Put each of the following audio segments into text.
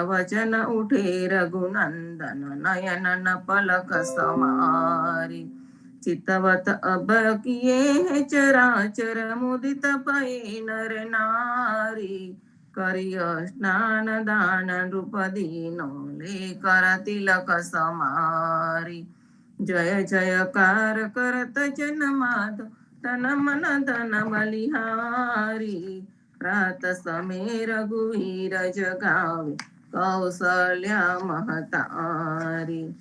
वचन उठे रघुनंदन नयन न पलक समारी। चितवत अब किए है चराचर मुदित पै नर नारी। करिय स्नान दान रूप दीनो लेकर तिलक समारी। जय जयकार करत जन माधव तन मन धन बलिहारी। रात समय रघुवीर जगावे कौसल्या महतारी।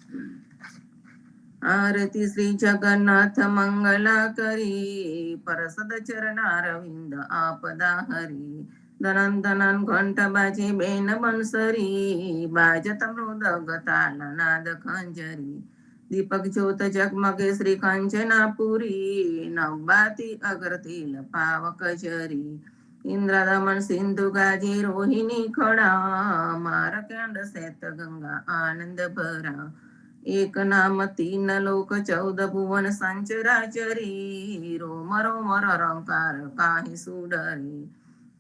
आरती श्री जगन्नाथ मंगला करी परसद चरणारविंद आपदा हरी। दनन दनन घंट बाजे बेन बंसरी बाजत मृदंग ताल नाद खंजरी। दीपक ज्योत जगमगे श्री कंचनापुरी नवबाती अगरतील पावक जरी। इंद्रदमन सिंधु गाजे रोहिणी खड़ा मारकांड सैत गंगा आनंद भरा। एक नाम तीन लोक 14 भुवन संचराचरी। रोम रोम रंकार काही सुडरी।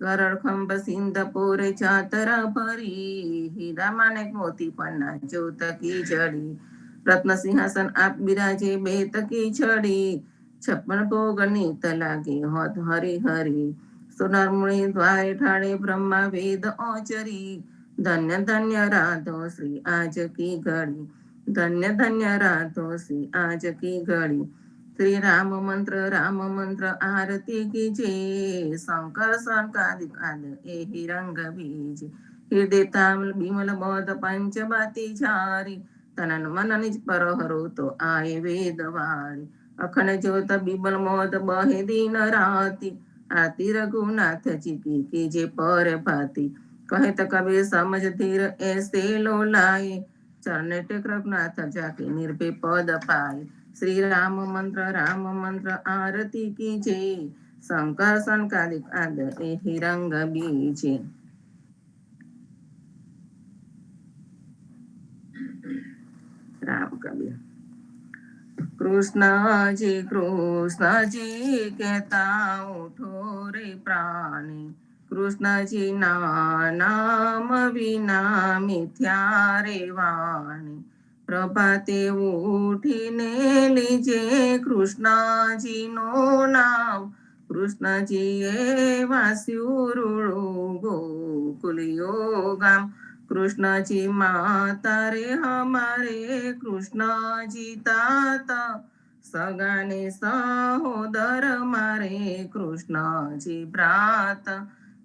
करड खंब सिंध पोरे चातरा परी। हिरा माणिक मोती पन्ना ज्योत की जड़ी। रत्न सिंहासन आप बिराजे बेत की छड़ी। 56 भोग नीत लागे होत हरि हरि। सोनार मुनि द्वारे ठाणे ब्रह्मा वेद औचरी। धन्य धन्य राधो श्री आज की घड़ी। धन्य धन्य राधो श्री आज की घड़ी। श्री राम मंत्र आरती कीजे। शंकर संकादिक आद एहि रंग बीज। हृदय तामल बिमल बोध पंचबाती झारी। तनन मन निज पर हरो तो आए वेद वारी। अखंड ज्योत बिमल मोद बहे दिन राती। आती रघुनाथ जी की कीजे पर भाती। कहे त कबीर समझ धीर ऐसे लो लाए। चरण टेक रघुनाथ जाके निर्भय पद पाए। श्री राम मंत्र आरती कीजे। शंकर संकादिक आद एहि रंग बीजे। राम कबीर। कृष्ण जी कहता उठो रे प्राणी। कृष्ण जी नाम विना मिथ्या रे वाणी। प्रभाते उठीने लीजे कृष्ण जी नो नाम। कृष्ण जी ये वास्युरुळु गोकुलियो गाम। कृष्ण जी माता रे हमारे कृष्ण जी ताता। सगाने सहोदर मारे कृष्ण जी भ्रात।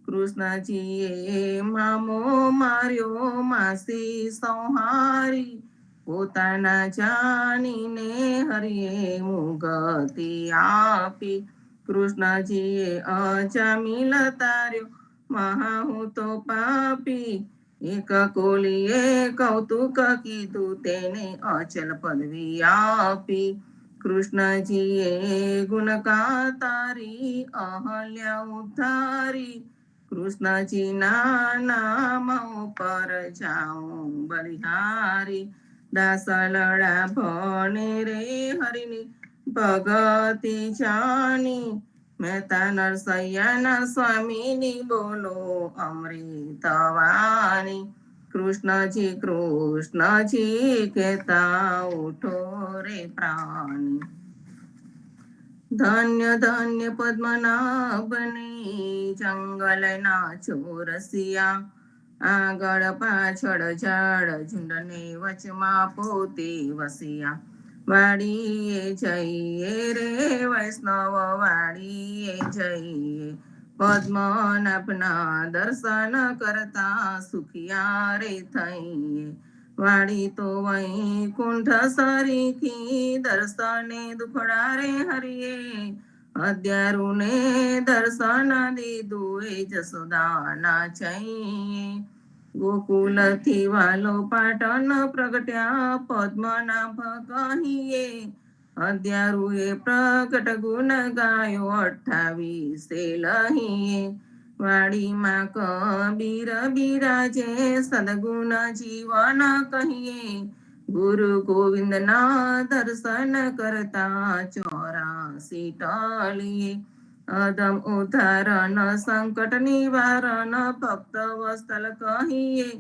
कृष्ण जी ये मामो मार्यो मासी संहारी। પોતાના જાનીને હરિએ મુગતિ આપી. કૃષ્ણજીએ અજામિલ તાર્યો મહા હું તો પાપી. એક કોલીએ કૌતુક કીધું તેને અચલ પદવી આપી. કૃષ્ણજીએ ગુણ ગાતારી અહલ્યા ઉદ્ધારી. કૃષ્ણજીના નામ ઉપર જાઉં બલિહારી. દાસલડા ભણે રે હરિની ભગતિ જાની. મહેતા નરસૈયાના સ્વામીની બોલો અમૃત વાણી. કૃષ્ણજી કહેતા ઉઠો રે પ્રાણી. ધન્ય ધન્ય પદ્મનાભની જંગલના ચોરસિયા. આગળ પાછળ ઝાડ ઝુંડને વચમાં પોતે વસ્યા. વાડીએ જઈએ રે વૈષ્ણવ વાડીએ જઈએ. પદ્મનાભના દર્શન કરતા સુખિયા રે થઈએ. વાડી તો વૈકુંઠ સરીખી દર્શને દુખડા રે હરિએ. અદ્યારુને દર્શન દીધું એ જસોદાના છઈએ. ગોકુલથી વાલો પાટણ પ્રગટ્યા પદ્મનાભ કહીએ. અદ્યારુએ પ્રગટ ગુણ ગાયો 28 લહીએ. વાડીમાં કબીર બિરાજે સદગુણ જીવન કહીએ. ગુરુ ગોવિંદના દર્શન કરતા 84 ટલીએ. અધમ ઉદ્ધારણ સંકટ નિવારણ ભક્ત વત્સલ કહીએ.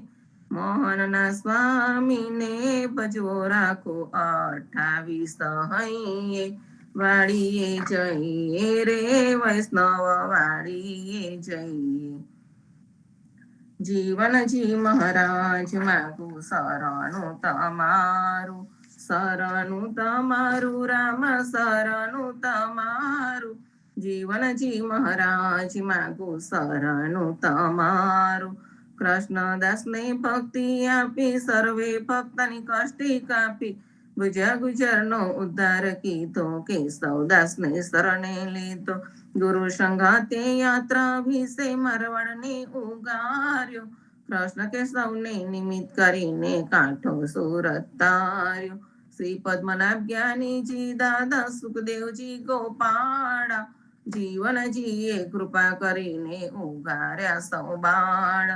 મોહનના સ્વામીને ભજવો રાખો 28 હૈયે વાળીએ જઈએ રે વૈષ્ણવ વાળીએ જઈએ. જીવનજી મહારાજ માગું શરણું તમારું, શરણું તમારું રામ શરણું તમારું. જીવનજી મહારાજ માગું શરણું તમારું. કૃષ્ણદાસને ભક્તિ આપી સર્વે ભક્તની કષ્ટી કાપી. ગુજા ગુજરનો ઉદ્ધાર કીધો કેશવદાસને શરણે લીધો. ગુરુ સંગાતે યાત્રા વિશે મારવાડને ઉગાર્યો. કૃષ્ણ કેશવને નિમિત્ત કરીને કાંઠો સુરત તાર્યો. શ્રી પદ્મનાભ જ્ઞાનીજી દાદા સુખદેવજી ગોપાળા. જીવનજીએ કૃપા કરીને ઉગાર્યા સૌ બાળ.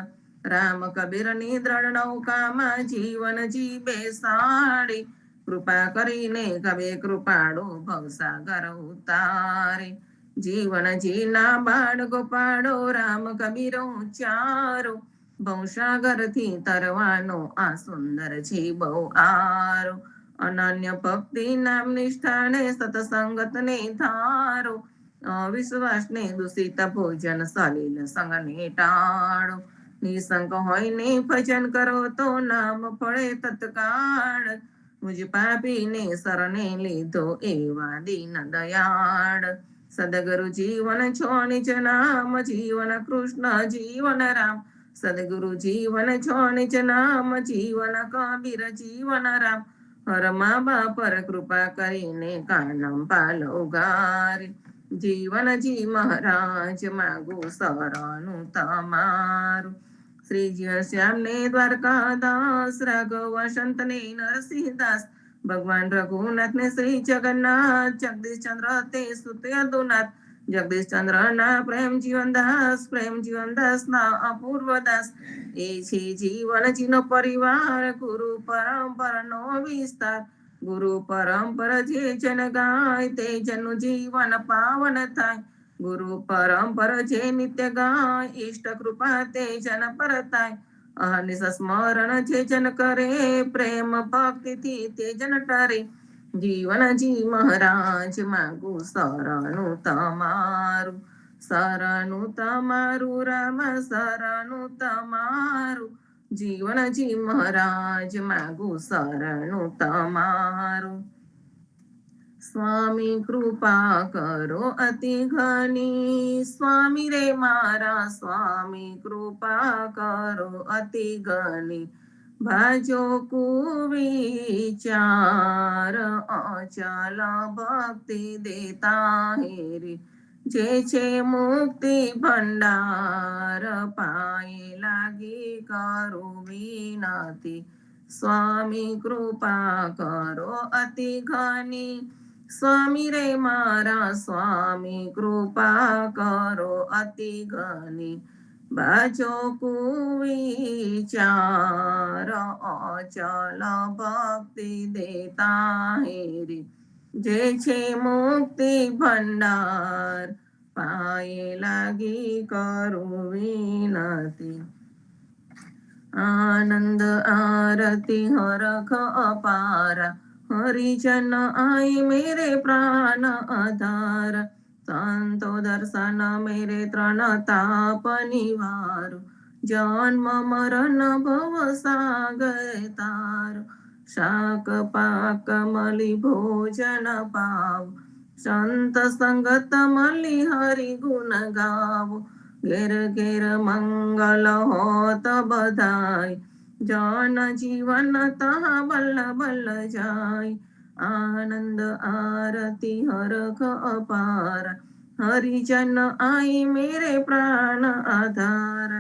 રામ કબીરની દ્રઢ નૌકામાં જીવનજી બેસાડી. કૃપા કરીને કબે કૃપાળુ ભવસાગર ઉતારે. જીવનજીના બાળ ગોપાળો રામ કબીર ઉચ્ચારો. ભવસાગરથી તરવાનો આ સુંદર છે બહુ આરો. અનન્ય ભક્તિ નામ નિષ્ઠાને સતસંગતને ધારો. અવિશ્વાસને દૂષિત ભોજન સલીલ સંગને ટાળો. નિસંક હોઈને ભજન કરો તો નામ ફળે તત્કાળ. મુજ પાપીને શરણે લીધો એવા દીન દયાળ. સદગુરુ જીવન છો નિજ નામ જીવન કૃષ્ણ જીવન રામ. સદગુરુ જીવન છો નિજ નામ જીવન કબીર જીવન રામ. હર મા બાપ પર કૃપા કરીને કાનમ પાલો ગારી. જીવનજી મહારાજ માગું શરણું તમારું. શ્રીજી શ્યામને દ્વારકાદાસ રાઘવ સંતને નરસિંહદાસ. ભગવાન રઘુનાથને શ્રી જગન્નાથ જગદીશ ચંદ્ર તે સુત યદુનાથ. જગદીશ ચંદ્ર ના પ્રેમ જીવનદાસ ના અપૂર્વ દાસ. એ છે જીવનજીનો પરિવાર ગુરુ પરંપરાનો વિસ્તાર. ગુરુ પરંપરા જે જન ગાય તે જનનું જીવન પાવન થાય. ગુરુ પરંપરા જે નિત્ય ગાય ઈષ્ટ કૃપા તે જન પર થાય. અહર્નિશ સ્મરણ જે જન કરે પ્રેમ ભક્તિથી તે જન ટરે. જીવનજી મહારાજ માગું શરણું તમારું, શરણું તમારું રામ શરણું તમારું. જીવનજી મહારાજ માગું શરણું તમારું. સ્વામી કૃપા કરો અતિ ઘની, સ્વામી રે મારા સ્વામી કૃપા કરો અતિ ઘની. ભાજો કુવિચાર અચલ ભક્તિ દેતા હેરી. જે છે મુક્તિ ભંડાર પાયે લાગી કરું વિનતી. સ્વામી કૃપા કરો અતિ ઘની, સ્વામી રે મારા સ્વામી કૃપા કરો અતિ ઘની. બાજો કુવિચાર અચલ ભક્તિ દેતા હેરી. જે છે મુક્તિ ભંડાર પાયે લાગી કરું વિનતી. આનંદ આરતી હરખ અપારા, હરિજન આઈ મેરે પ્રાણ આધાર. સંતો દર્શન મેરે ત્રણ તાપ નિવારો. જન્મ મરણ ભવ સાગર તારો. શાક પાક મલી ભોજન પાવ, સંત સંગત મલી હરિ ગુણ ગાવો. ઘેર ઘેર મંગલ હોત બધાય, જન જીવન તહ બલ્લ બલ્લ જાય. આનંદ આરતી હરખ અપાર, હરિજન આઈ મેરે પ્રાણ આધાર.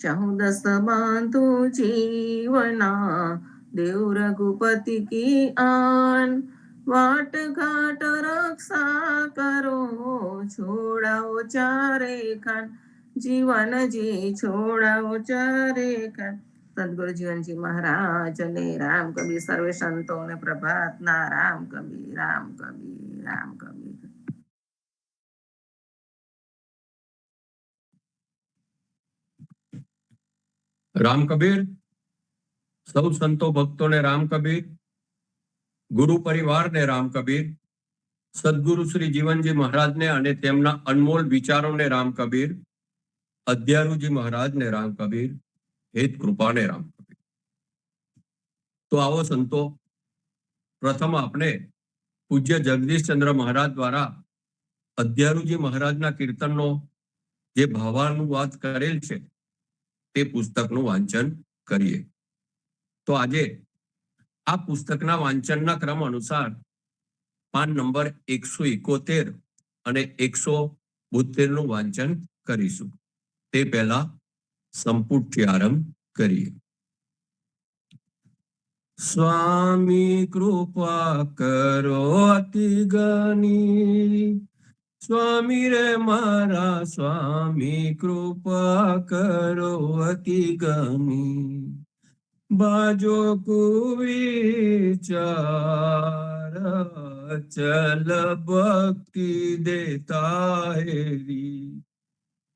14 બાંધુ જીવના દેવ રઘુપતિ કી આન. વાટ ઘાટ રક્ષા કરો છોડાઓ ચારે ખાન. જીવનજી છોડાઓ ચારે ખાન. સદગુરુ જીવનજી મહારાજ અને રામ કબીર સર્વે સંતો ને પ્રભાતના રામ કબીર રામ કબીર રામ કબીર. રામ કબીર, સૌ સંતો ભક્તોને રામ કબીર, ગુરુ પરિવારને રામ કબીર, સદગુરુ શ્રી જીવનજી મહારાજને અને તેમના અનમોલ વિચારોને રામ કબીર, અધ્યારુજી મહારાજને રામ કબીર, હેત કૃપાને રામ કબીર. તો આવો સંતો, પ્રથમ આપણે પૂજ્ય જગદીશચંદ્ર મહારાજ દ્વારા અધ્યારુજી મહારાજના કીર્તનનો જે ભાવાનુવાદ કરેલ છે તે પુસ્તકનું વાંચન કરીએ. તો આજે આ પુસ્તકના વાંચનના ક્રમ અનુસાર પાન નંબર 171 અને 172 નું વાંચન કરીશું. તે પહેલા સંપુટથી આરંભ કરીએ. સ્વામી કૃપા કરો અતિ ગણી, સ્વામી રે મારા સ્વામી કૃપા કરો અતિ ગણી, બાજો કુવિચાર ચલ ભક્તિ દેતા હેરી,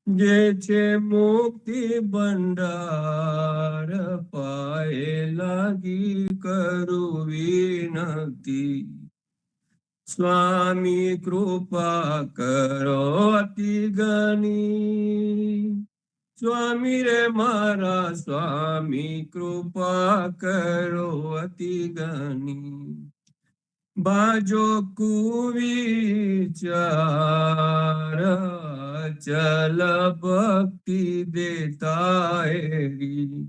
જે છે મુક્તિ ભંડાર પાએ લાગી કરું વિનંતી, સ્વામી કૃપા કરો અતિ ગણી, સ્વામી રે મારા સ્વામી કૃપા કરો અતિ ગણી, બાજો કુવિચાર ચલ ભક્તિ દેતા હેરી,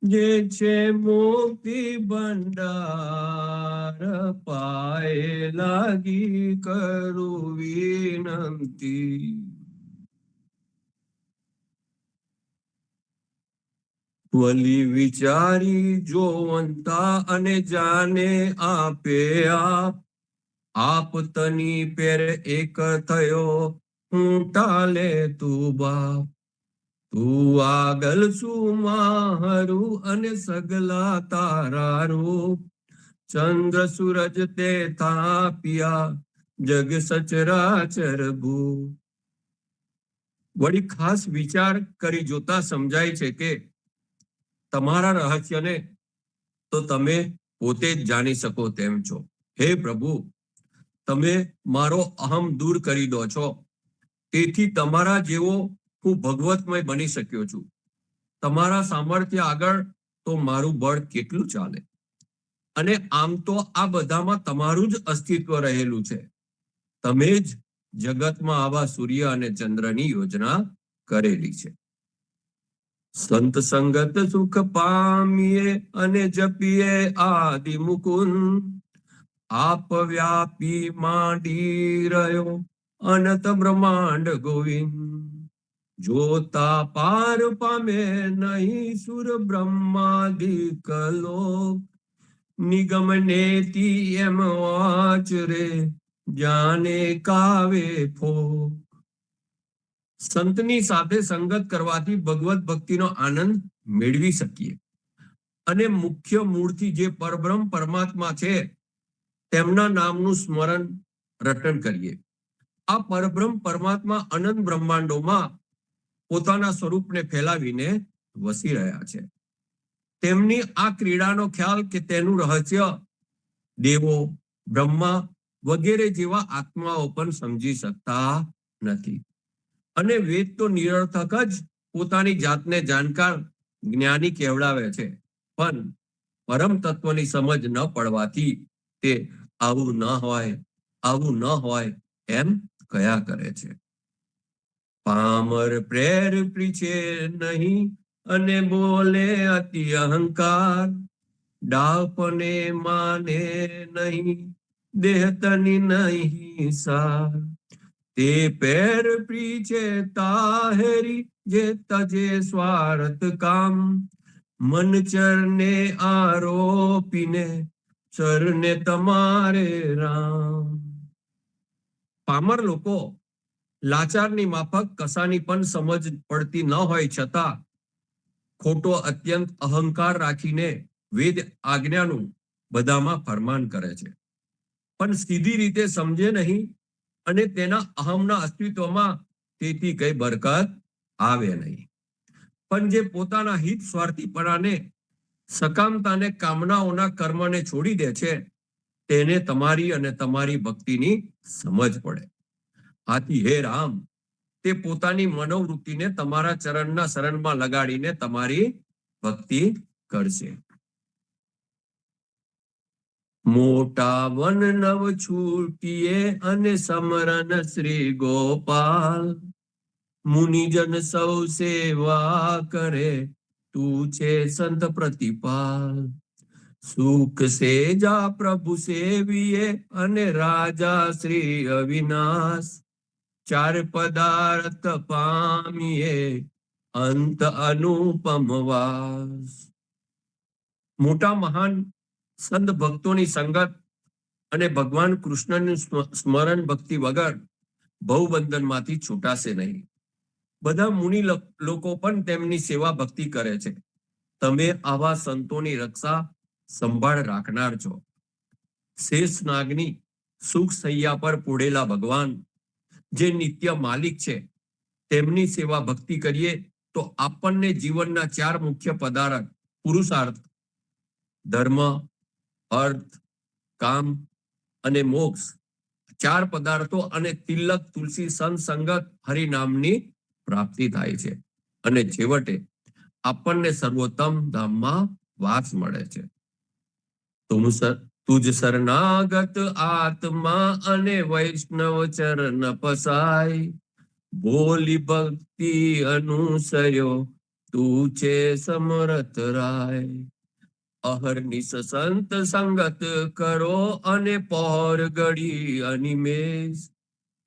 જે છે મુક્તિ ભંડાર પાએ લાગી કરું વિનંતી. વલી વિચારી જોવંતા અને જાને આપે આપ તની પેર એક થયો હું ટાલે તું બાપ, તું આગલ છું મારું અને સગલા તારા રૂપ, ચંદ્ર સૂરજ તે થાપ્યા જગ સચરાચર ભૂ. વળી ખાસ વિચાર કરી જોતા સમજાય છે કે તમારા રહસ્યને તો તમે પોતે જ જાણી શકો તેમ છો. હે પ્રભુ, તમે મારો અહમ દૂર કરી દો છો, તેથી તમારા જેવો હું ભગવતમય બની શક્યો છું. તમારા સામર્થ્ય આગળ તો મારું બળ કેટલું ચાલે, અને આમ તો આ બધામાં તમારું જ અસ્તિત્વ રહેલું છે. તમે જ જગતમાં આવા સૂર્ય અને ચંદ્રની યોજના કરેલી છે. સંત સંગત સુખ પામીએ અને જપીએ આદિ મુકુંદ, આપ વ્યાપી માંડી રહ્યો અનંત બ્રહ્માંડ ગોવિંદ, જોતા પાર પામે નહીં સુર બ્રહ્માદિક લોક, નિગમ નેતિ એમ વાચ રે જાને કાવે ફોક. સંતની સાથે સંગત કરવાથી ભગવત ભક્તિનો આનંદ મેળવી શકીએ અને મુખ્ય મૂળથી જે પરબ્રહ્મ પરમાત્મા છે તેમના નામનું સ્મરણ રટન કરીએ. આ પરબ્રહ્મ પરમાત્મા અનંત બ્રહ્માંડોમાં પોતાના સ્વરૂપને ફેલાવીને વસી રહ્યા છે. તેમની આ ક્રીડાનો ખ્યાલ કે તેનું રહસ્ય દેવો, બ્રહ્મા વગેરે જેવા આત્માઓ પણ સમજી શકતા નથી, અને વેદ તો નિરર્થક જ પોતાની જાતને જાણકાર જ્ઞાની કહેવડાવે છે, પણ પરમ તત્વની સમજ ન પડવાથી તે આવું ન હોય, આવું ન હોય એમ કયા કરે છે. પામર પ્રેર પીછે નહીં અને બોલે અતિ અહંકાર, ડાપને માને નહીં દેહ તની નહીં સાર, તે પેર પીછે તાહેરી જે તજે સ્વાર્થ કામ, મન ચરને આરોપીને ચરને તમારે રામ. પામર લોકો લાચારની માફક કસાની પણ સમજ પડતી ન હોય છતાં ખોટો અત્યંત અહંકાર રાખીને વેદ આજ્ઞાનું બધામાં ફરમાન કરે છે, પણ સીધી રીતે સમજે નહીં અને તેના અહમના અસ્તિત્વમાં તેથી કઈ બરકત આવે નહીં. પણ જે પોતાના હિત સ્વાર્થીપણાને, સકામતાને, કામનાઓના કર્મને છોડી દે છે, તેને તમારી અને તમારી ભક્તિની સમજ પડે. આથી હે રામ, તે પોતાની મનોવૃત્તિને તમારા ચરણના શરણમાં લગાડીને તમારી ભક્તિ કરશે. મોટા વન નવ છૂટીએ અને સમરન શ્રી ગોપાલ, મુનિજન સૌ સેવા કરે, તું છે સંત પ્રતિપાલ. સુખ સેજા પ્રભુ સેવીએ અને રાજા શ્રી અવિનાશ, ચાર પદાર્થ પામીએ અંત અનુપમ વાસ. મોટા મહાન સંત ભક્તોની સંગત અને ભગવાન કૃષ્ણનું સ્મરણ ભક્તિ વગર ભવબંધનમાંથી છૂટાશે નહીં. બધા મુનિ લોકો પણ તેમની સેવા ભક્તિ કરે છે. તમે આવા સંતોની રક્ષા સંભાળ રાખનાર છો. શેષ નાગની સુખ સૈયા પર પોઢેલા ભગવાન, જે નિત્ય માલિક છે, તેમની સેવા ભક્તિ કરીએ તો આપણને જીવનના 4 મુખ્ય પદાર્થ પુરુષાર્થ, ધર્મ, અર્થ, કામ અને મોક્ષ, 4 પદાર્થો અને તિલક તુલસી સંગત હરિનામની પ્રાપ્તિ થાય છે અને છેવટે આપણને સર્વોત્તમ ધામમાં વાસ મળે છે. તુજ શરણાગત આત્મા અને વૈષ્ણવ ચરણ પસાય, બોલી ભક્તિ અનુસર્યો, તું છે સમરથ રાય. અહર્નિશ સંત સંગત કરો અને પહોર ગળી અનિમેષ,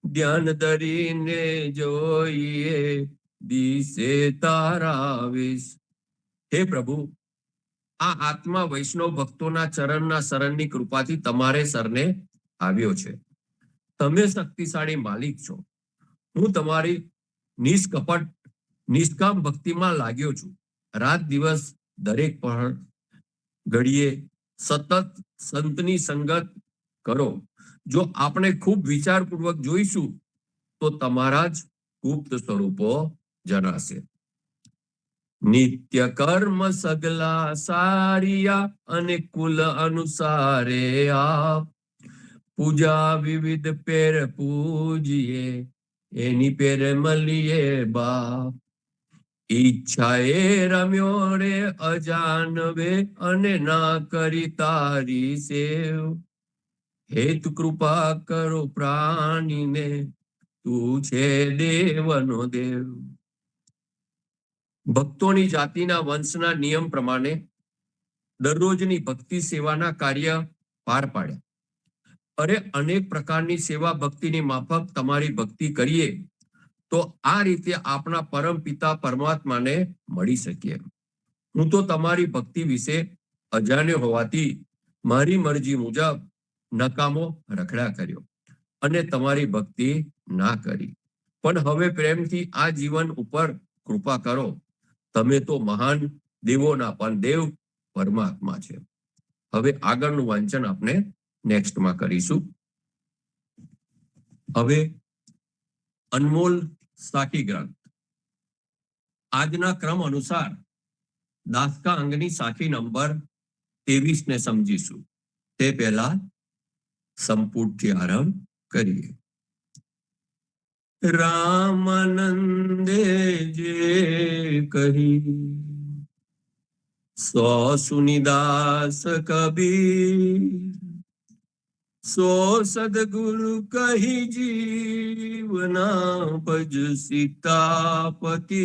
ધ્યાન ધરીને જોઈએ દિશે તારા વેશ. હે પ્રભુ, આ આત્મા વૈષ્ણવ ભક્તોના ચરણના શરણની કૃપાથી તમારે સરને આવ્યો છે. તમે શક્તિશાળી માલિક છો. હું તમારી નિષ્કપટ નિષ્કામ ભક્તિમાં લાગ્યો છું. રાત દિવસ દરેક પળ ઘડીએ સતત સંતની સંગત કરો. જો આપણે ખૂબ વિચારપૂર્વક જોઈશું તો તમારા જ ગુપ્ત સ્વરૂપો જણાશે. નિત્ય કર્મ સગલા સારિયા અને કુલ અનુસારે આપ, પૂજા વિવિધ પેર પૂજીએ, એની પેર મળીએ બાપ. ઈચ્છાએ રમ્યો રે અજાનવે અને ના કરી તારી સેવ, હેતુ કૃપા કરો પ્રાણીને, તું છે દેવનો દેવ. ભક્તોની જાતિના વંશના નિયમ પ્રમાણે દરરોજની ભક્તિ સેવાના કાર્ય પાર પાડ્યા. અરે અનેક પ્રકારની સેવા ભક્તિની માફક તમારી ભક્તિ કરીએ તો આ રીતે આપણા પરમ પિતા પરમાત્માને મળી શકીએ. હું તો તમારી ભક્તિ વિશે અજાણ્યો હોવાથી મારી મરજી મુજબ નકામો રખડા કર્યો અને તમારી ભક્તિ ના કરી. પણ હવે પ્રેમથી આ જીવન ઉપર કૃપા કરો. તમે તો મહાન દેવોના પણ દેવ પરમાત્મા છે. હવે આગળનું વાંચન આપણે નેક્સ્ટમાં કરીશું. હવે અનમોલ સાખી ગ્રંથ આજના ક્રમ અનુસાર દાસકા અંગની સાખી નંબર 23 ને સમજીશું. તે પહેલા સંપુટથી આરંભ કરીએ. રામાનંદે જે કહી, સો સુનિદાસ કબીર, સો સદગુરુ કહી જીવના ભજ સીતાપતિ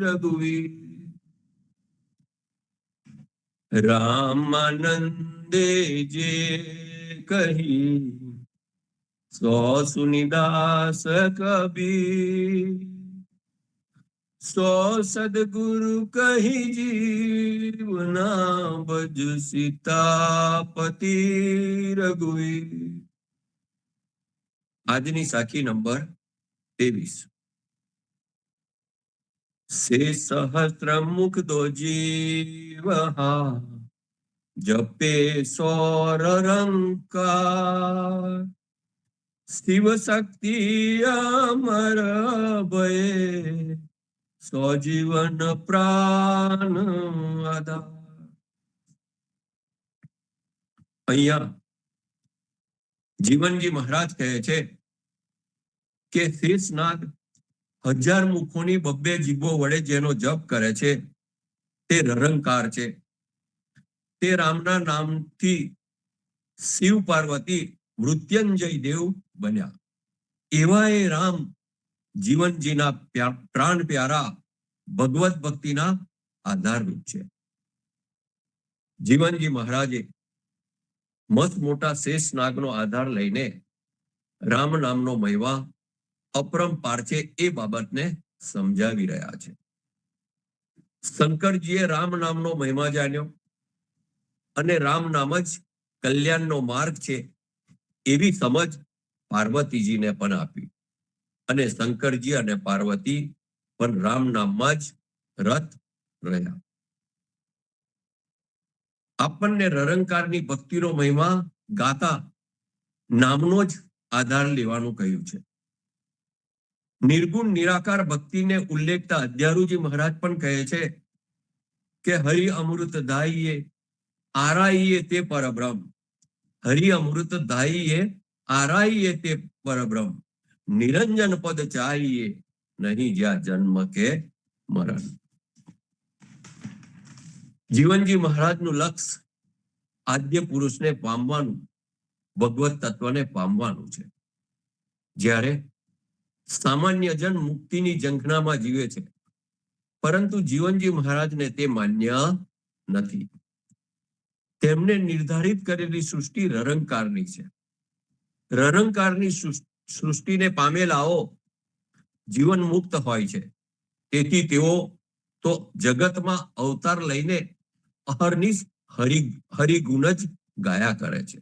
રઘુવીર. રામાનંદે જે કહી, સો સુનિદાસ કબીર, સો સદગુરુ કહી જીવના ભજ સીતાપતિ રઘુવીર. આજની સાખી નંબર 23. સે સહસ્ત્ર મુખ દો જીવહા, જપે સોર રંકાર, શિવ શક્તિ અમર ભય, સ્વજીવન પ્રાણ આધાર. અહીંયા જીવનજી મહારાજ કહે છે કે શેષનાગ 1000 મુખોની 2 જીભો વડે જેનો જપ કરે છે તે નિરંકાર છે. તે રામના નામથી શિવ પાર્વતી મૃત્યુંજય દેવ બન્યા. એવા એ રામ જીવનજીના પ્રાણ પ્યારા ભગવત ભક્તિના આધારરૂપ છે. જીવનજી મહારાજે મસ્ત મોટા શેષ નાગનો આધાર લઈને રામ નામનો મહિમા અપરંપાર છે એ બાબતને સમજાવી રહ્યા છે. શંકરજીએ રામ નામનો મહિમા જાણ્યો અને રામ નામ જ કલ્યાણનો માર્ગ છે એવી સમજ પાર્વતીજીને પણ આપી અને શંકરજી અને પાર્વતી પણ રામ નામમાં જ રત રહ્યા. આપણને નિરંકારની ભક્તિનો મહિમા ગાતા નામનો જ આધાર લેવાનું કહ્યું છે. નિર્ગુણ નિરાકાર ભક્તિને ઉલ્લેખતા અધ્યારુજી મહારાજ પણ કહે છે કે હરિ અમૃત દાઈએ આરાઈએ તે પરબ્રહ્મ. હરિ અમૃત દાઈએ આરાઈએ તે પરબ્રહ્મ. નિરંજન પદ ચાહીએ નહીં જ્યાં જન્મ કે મરણ. જીવનજી મહારાજનું લક્ષ્ય આદ્ય પુરુષને પામવાનું, ભગવત તત્વને પામવાનું છે. જ્યારે સામાન્ય જન મુક્તિની ઝંખનામાં જીવે છે, પરંતુ જીવનજી મહારાજને તે માન્ય નથી. તેમને નિર્ધારિત કરેલી સૃષ્ટિ નિરંકારની છે. નિરંકારની સૃષ્ટિને પામેલાઓ જીવન મુક્ત હોય છે. તેથી તેઓ તો જગતમાં અવતાર લઈને અહર્નિશ હરિગુણ જ ગાયા કરે છે.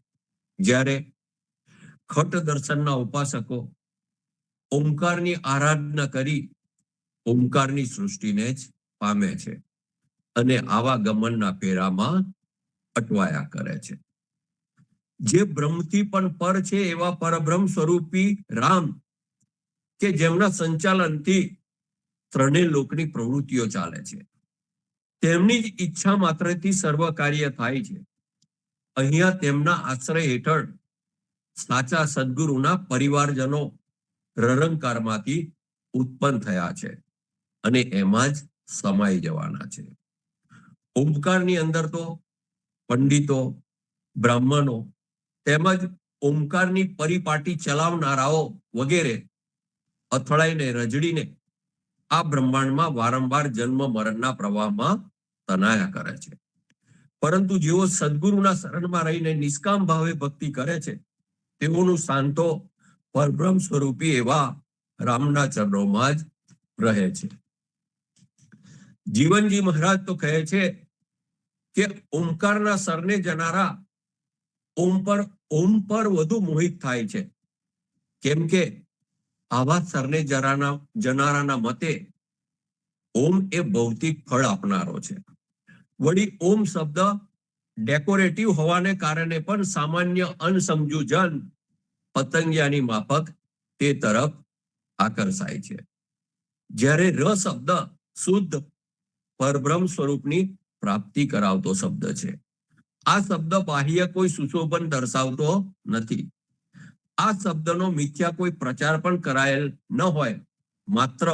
જ્યારે ખટ દર્શનના ઉપાસકો ઓમકારની આરાધના કરી ઓમકારની સૃષ્ટિને જ પામે છે અને આવા ગમનના ફેરામાં અટવાયા કરે છે. જે બ્રહ્મથી પણ પર છે એવા પરબ્રહ્મ સ્વરૂપી રામ કે જેમના સંચાલનથી ત્રણેય લોકની પ્રવૃત્તિઓ ચાલે છે, તેમની જ ઈચ્છા માત્રથી સર્વ કાર્ય થાય છે. અહીંયા તેમના આશ્રય હેઠળ સાચા સદગુરુના પરિવારજનો નિરંકારમાંથી ઉત્પન્ન થયા છે અને એમાં જ સમાઈ જવાના છે. ઓમકારની અંદર તો પંડિતો, બ્રાહ્મણો તેમજ ઓમકારની પરિપાટી ચલાવનારાઓ વગેરે અથડાઈને રજડીને આ બ્રહ્માંડમાં વારંવાર જન્મ મરણના પ્રવાહમાં તનાયા કરે છે. પરંતુ જેઓ સદગુરુના શરણમાં રહીને નિષ્કામ ભાવે ભક્તિ કરે છે, તેઓનું શાંતો પરબ્રહ્મ સ્વરૂપી એવા રામના ચરણોમાં જ રહે છે. જીવનજી મહારાજ તો કહે છે કે ઓમકારના સરને જનારા ઓમ પર વધુ મોહિત થાય છે, કેમ કે આવા સરને જનારાના મતે ઓમ એ ભૌતિક ફળ આપનારો છે. વળી ઓમ શબ્દ ડેકોરેટિવ હોવાને કારણે પણ સામાન્ય અનસમજુ જન પતંગિયાની માફક તે તરફ આકર્ષાય છે. જ્યારે ર શબ્દ શુદ્ધ પરબ્રહ્મ સ્વરૂપની પ્રાપ્તિ કરાવતો શબ્દ છે. આ શબ્દ બાહ્ય કોઈ સુશોભન દર્શાવતો નથી. આ શબ્દનો મિથ્યા કોઈ પ્રચાર પણ કરાયેલ ન હોય, માત્ર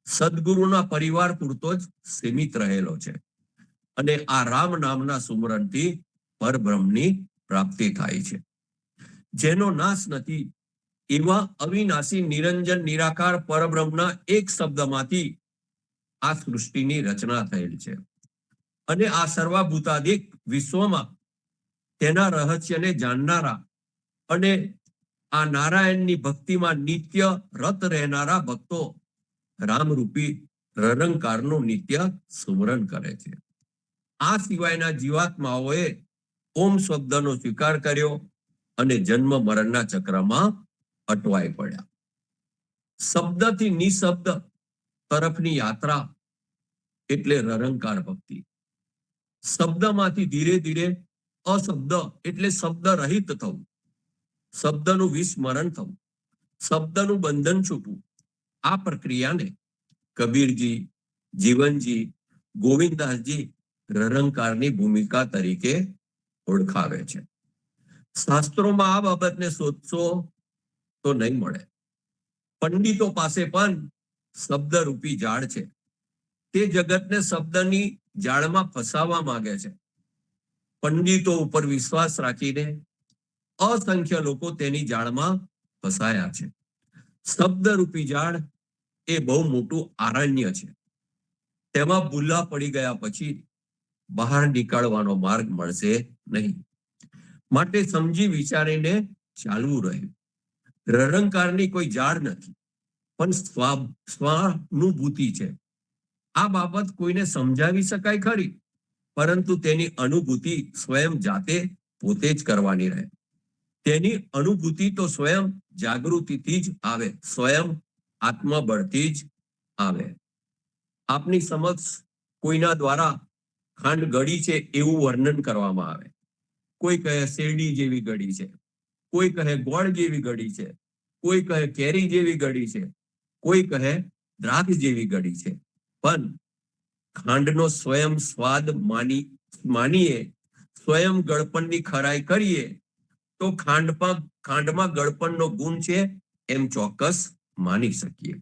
સદગુરુના પરિવાર પૂરતો જ સીમિત રહેલો છે અને આ રામ નામના સુમરણથી પરબ્રહ્મની પ્રાપ્તિ થાય છે. જેનો નાશ નથી એવા અવિનાશી નિરંજન નિરાકાર પરબ્રહ્મના એક શબ્દમાંથી આ સૃષ્ટિની રચના થયેલ છે અને આ સર્વભૂતાધિક વિશ્વમાં તેના રહસ્યને જાણનારા અને આ નારાયણની ભક્તિમાં નિત્ય રત રહેનારા ભક્તો રામરૂપી નિરંકારનું નિત્ય સુમરણ કરે છે. આ સિવાયના જીવાત્માઓએ ઓમ શબ્દનો સ્વીકાર કર્યો અને જન્મ મરણના ચક્રમાં અટવાઈ પડ્યા. શબ્દથી નિશબ્દ તરફની યાત્રા એટલે નિરંકાર ભક્તિ. શબ્દમાંથી ધીરે ધીરે અશબ્દ એટલે શબ્દ રહિત થવું, શબ્દનું વિસ્મરણ થવું, શબ્દનું બંધન છૂટવું. આ પ્રક્રિયાને કબીરજી, જીવનજી ગોવિંદદાસજી રરંકારની ભૂમિકા તરીકે ઓળખાવે છે. શાસ્ત્રોમાં આ બાબતને શોધશો તો નહીં મળે. પંડિતો પાસે પણ શબ્દરૂપી જાળ છે. તે જગતને શબ્દની જાળમાં ફસાવવા માંગે છે. પંડિતો ઉપર વિશ્વાસ રાખીને અસંખ્ય લોકો તેની જાળમાં ફસાયા છે. શબ્દરૂપી જાળ એ બહુ મોટું આરણ્ય છે. તેમાં ભૂલા પડી ગયા પછી બહાર નીકળવાનો માર્ગ મળશે નહીં. માટે સમજી વિચારીને ચાલવું રહ્યું. રરંકારની કોઈ જાળ નથી, પણ સ્વાનુભૂતિ છે. આ બાબત કોઈને સમજાવી શકાય ખરી, પરંતુ તેની અનુભૂતિ સ્વયં જાતે પોતે જ કરવાની રહે. તેની અનુભૂતિ તો સ્વયં જાગૃતિથી જ આવે, સ્વયં આત્મબળથી જ આવે. આપની સમક્ષ કોઈના દ્વારા ખાંડ ગળી છે એવું વર્ણન કરવામાં આવે. કોઈ કહે શેરડી જેવી ગળી છે, કોઈ કહે ગોળ જેવી ગળી છે, કોઈ કહે કેરી જેવી ગળી છે, કોઈ કહે દ્રાક્ષ જેવી ગળી છે. પણ ખાંડનો સ્વયં સ્વાદ માનીએ, સ્વયં ગળપણની ખરાઈ કરીએ તો ખાંડમાં ગળપણનો ગુણ છે એમ ચોક્કસ માની શકીએ.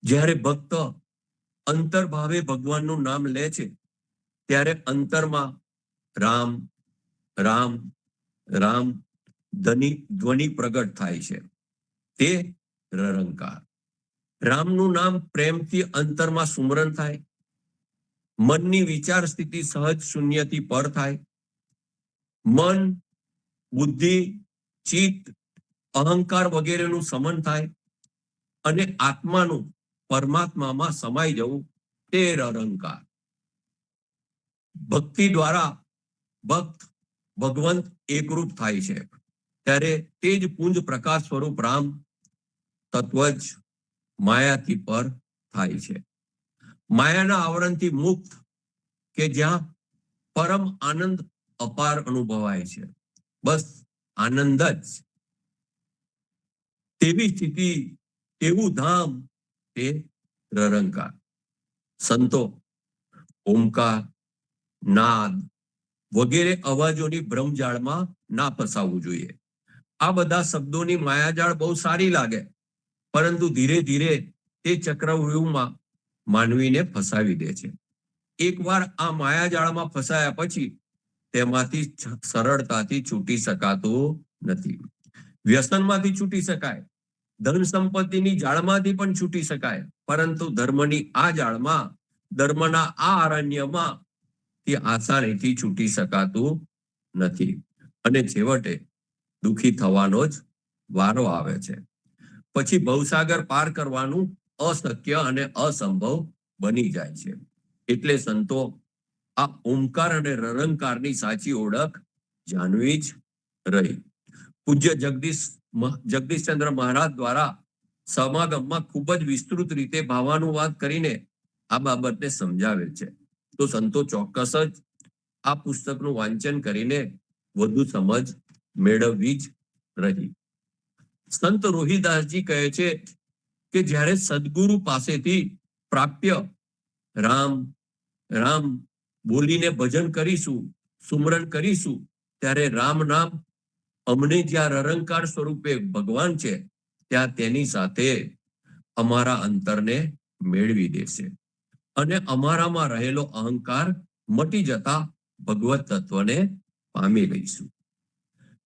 જ્યારે ભક્ત અંતર્ભાવે ભગવાનનું નામ લે છે ત્યારે અંતરમાં રામ રામ રામ ધ્વનિ પ્રગટ થાય છે. તે રરંકાર. રામનું નામ પ્રેમથી અંતરમાં સુમરન થાય. મનની વિચાર સ્થિતિ સહજ શૂન્યથી પર થાય. મન, બુદ્ધિ, ચિત્ત, અહંકાર વગેરેનું સમન થાય અને આત્માનું પરમાત્મામાં સમાઈ જવું, તે રરંકાર. ભક્તિ દ્વારા ભક્ત ભગવંત એકરૂપ થાય છે ત્યારે તે જ પુંજ પ્રકાશ સ્વરૂપ રામ તત્વ જ માયાથી પર થાય છે. માયાના આવરણથી મુક્ત કે જ્યાં પરમ આનંદ અપાર અનુભવાય છે, બસ આનંદ જ. તેવી સ્થિતિ, તેવું ધામ તે રરંકાર. સંતો ઓમકાર, નાદ વગેરે અવાજોની ભ્રમજાળમાં ના ફસાવવું જોઈએ. આ બધા શબ્દોની માયાજાળ બહુ સારી લાગે, પરંતુ ધીરે ધીરે તે ચક્રવ્યૂહમાં માનવીને ફસાવી દે છે. એકવાર આ માયાજાળમાં ફસાયા પછી તેમાંથી સરળતાથી છૂટી શકાતું નથી. વ્યસનમાંથી છૂટી શકાય, ધન સંપત્તિની જાળમાંથી પણ છૂટી શકાય, પરંતુ ધર્મની આ જાળમાં, ધર્મના આ અરણ્યમાં તે આસાનીથી છૂટી શકાતું નથી અને છેવટે દુઃખી થવાનો જ વારો આવે છે. પછી ભવસાગર પાર કરવાનું અશક્ય અને અસંભવ બની જાય છે. એટલે સંતો આ ઓમકાર અને રરંકારની સાચી ઓળખ જાણવી જ રહી. પૂજ્ય જગદીશચંદ્ર મહારાજ દ્વારા સમાગમમાં ખૂબ જ વિસ્તૃત રીતે ભાવાનુવાદ કરીને આ બાબતને સમજાવે છે. તો સંતો ચોક્કસ જ આ પુસ્તકનું વાંચન કરીને વધુ સમજ મેળવવી જ રહી. સંત રોહિદાસજી કહે છે કે જ્યારે સદગુરુ પાસેથી પ્રાપ્ય રામ રામ બોલીને ભજન કરીશું, સુમરન કરીશું, ત્યારે રામ નામ અમને જ્યાં રરંકાર સ્વરૂપે ભગવાન છે ત્યાં તેની સાથે અમારા અંતરને મેળવી દેશે અને અમારામાં રહેલો અહંકાર મટી જતા ભગવત તત્વને પામી લઈશું.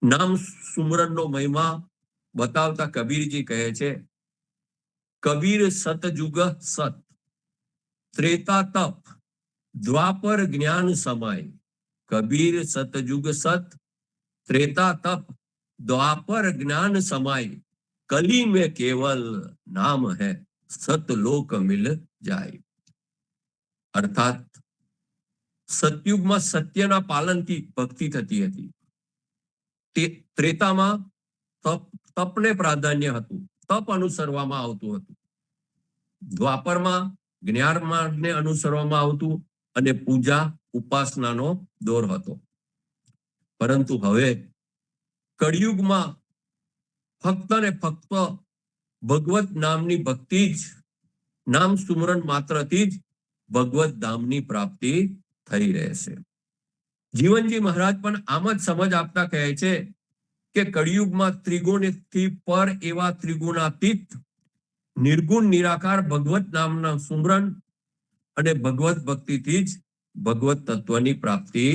નામ સુમરનનો મહિમા બતાવતા કબીરજી કહે છે, કબીર સતયુગ સત, ત્રેતા તપ, દ્વાપર જ્ઞાન સમાય. કબીર સતયુગ સત, ત્રેતા તપ, દ્વાપર જ્ઞાન સમાય. કલી में केवल नाम है, सतलोक मिल જાય. અર્થાત સતયુગમાં સત્યના પાલનથી ભક્તિ થતી હતી. ત્રેતામાં તપને પ્રાધાન્ય હતું, તપ અનુસરવામાં આવતું હતું. દ્વાપરમાં જ્ઞાન માર્ગને અનુસરવામાં આવતું અને પૂજા ઉપાસનાનો દોર હતો. પરંતુ હવે કળિયુગમાં ફક્ત ને ફક્ત ભગવત નામની ભક્તિ જ નામ સુમરન માત્રથી જ ભગવત ધામની પ્રાપ્તિ થઈ રહેશે. જીવનજી મહારાજ પણ આમ જ સમજ આપતા કહે છે કે કળિયુગમાં ત્રિગુણથી પર એવા ત્રિગુણાતીત નિર્ગુણ નિરાકાર ભગવત નામના સુમરન અને ભગવત ભક્તિથી જ ભગવત તત્વની પ્રાપ્તિ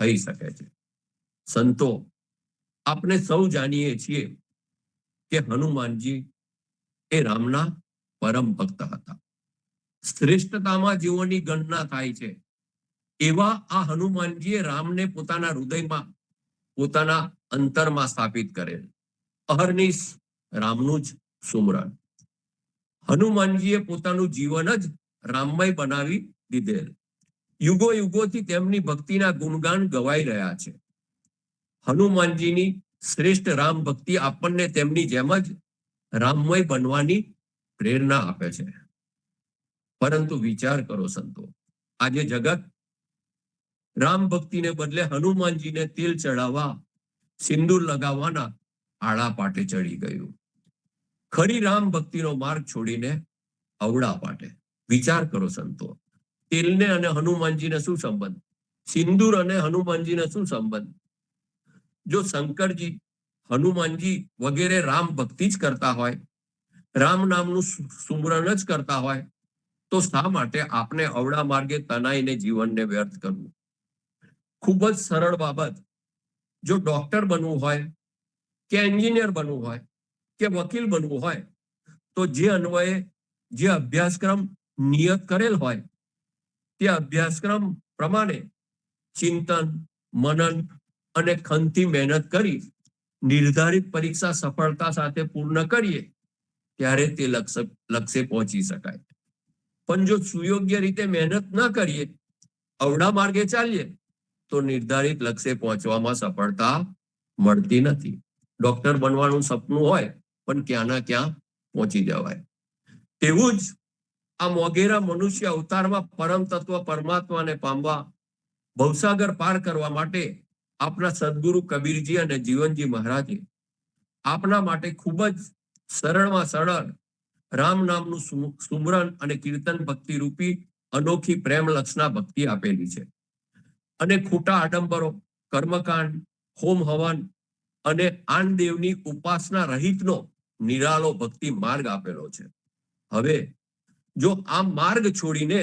થઈ શકે છે. સંતો, આપણે સૌ જાણીએ છીએ કે હનુમાનજી એ રામના પરમ ભક્ત હતા. શ્રેષ્ઠતામાં જેઓની ગણના થાય છે એવા આ હનુમાનજીએ રામને પોતાના હૃદયમાં, પોતાના અંતરમાં સ્થાપિત કરેલ. અહર્નિશ રામનું જ સુમરન. હનુમાનજીએ પોતાનું જીવન જ રામમય બનાવી દીધેલ. યુગો યુગોથી તેમની ભક્તિના ગુણગાન ગવાઈ રહ્યા છે. હનુમાનજીની શ્રેષ્ઠ રામ ભક્તિ આપણને તેમની જેમ જ રામમય બનવાની પ્રેરણા આપે છે. પરંતુ વિચાર કરો સંતો, આજે જગત રામ ભક્તિને બદલે હનુમાનજીને તેલ ચડાવવા, સિંદૂર લગાવવાના આળા પાટે ચડી ગયું. ખરી રામ ભક્તિનો માર્ગ છોડીને અવળા પાટે. વિચાર કરો સંતો, તેલને અને હનુમાનજીને શું સંબંધ? સિંદૂર અને હનુમાનજીને શું સંબંધ? જો શંકરજી, હનુમાનજી વગેરે રામ ભક્તિ જ કરતા હોય, રામ નામનું સુમરન જ કરતા હોય, તો શા માટે આપને અવળા માર્ગે તનાઈને જીવનને વ્યર્થ કરવું? ખૂબ જ સરળ બાબત. જો ડોક્ટર બનવું હોય કે એન્જિનિયર બનવું હોય કે વકીલ બનવું હોય, તો જે અન્વયે જે અભ્યાસક્રમ નિયત કરેલ હોય તે અભ્યાસક્રમ પ્રમાણે ચિંતન, મનન અને ખંતથી મહેનત કરી નિર્ધારિત પરીક્ષા સફળતા સાથે પૂર્ણ કરીએ ત્યારે તે લક્ષ્ય પહોંચી શકાય. પણ જો સુયોગ્ય રીતે મહેનત ન કરીએ, અવળા માર્ગે ચાલીએ, તો નિર્ધારિત લક્ષ્ય પહોંચવામાં સફળતા મળતી નથી. ડોક્ટર બનવાનું સપનું હોય પણ ક્યાંના ક્યાં પહોંચી જવાય. તેવું જ આ મોઘેરા મનુષ્ય અવતારમાં પરમ તત્વ પરમાત્માને પામવા, ભવસાગર પાર કરવા માટે આપના સદગુરુ કબીરજી અને જીવનજી મહારાજે આપના માટે ખૂબ જ સરળમાં સરળ રામ નામનું સુમરન અને કીર્તન ભક્તિ રૂપી અનોખી પ્રેમ લક્ષણા ભક્તિ આપેલી છે. અને ખોટા આડંબરો, કર્મકાંડ, હોમ હવન અને આન દેવની ઉપાસના રહિતનો નિરાલો ભક્તિ માર્ગ આપેલો છે. હવે જો આ માર્ગ છોડીને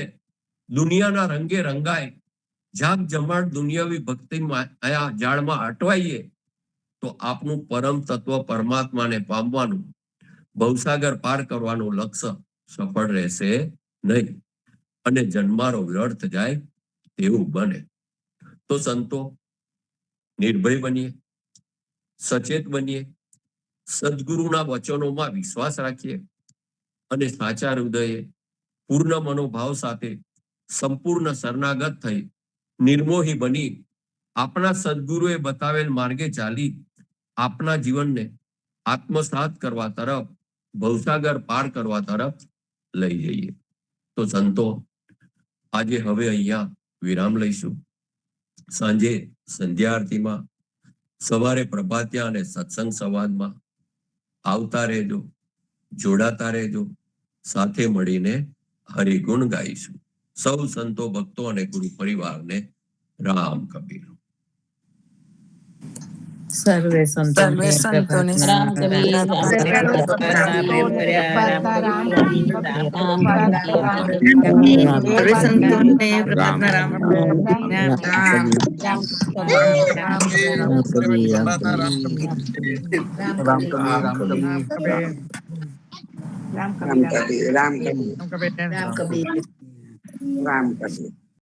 દુનિયાના રંગે રંગાય જાગ જમાડ દુનિયાવી ભક્તિ જાળમાં અટવાઈએ, તો આપનું પરમ તત્વ પરમાત્માને પામવાનું, ભવસાગર પાર કરવાનું લક્ષ્ય સફળ રહેશે નહીં અને જન્મારો વ્યર્થ જાય તેવું બને. તો સંતો, નિર્ભય બનીએ, સચેત બનીએ, સદગુરુના વચનોમાં વિશ્વાસ રાખીએ અને સાચા હૃદયે પૂર્ણ મનોભાવ સાથે સંપૂર્ણ શરણાગત થઈ નિર્મોહી બની આપણા સદગુરુએ બતાવેલ માર્ગે ચાલી આપના જીવનને આત્મસાત કરવા તરફ, ભવસાગર પાર કરવા તરફ લઈ જઈએ. તો સંતો, આજે હવે અહીંયા વિરામ લઈશું. સાંજે સંધ્યા આરતીમાં, સવારે પ્રભાત્યા અને સત્સંગ સંવાદમાં આવતા રહેજો, જોડાતા રહેજો. સાથે મળીને હરિગુણ ગાઈશું. સૌ સંતો, ભક્તો અને ગુરુ પરિવારને રામ કબીર. સર્વે સંતોને રામ કબીર, રામ કબીર, રામ કબીર, રામ સર્વે સંતોને પ્રભાતના રામ રામ કબીર.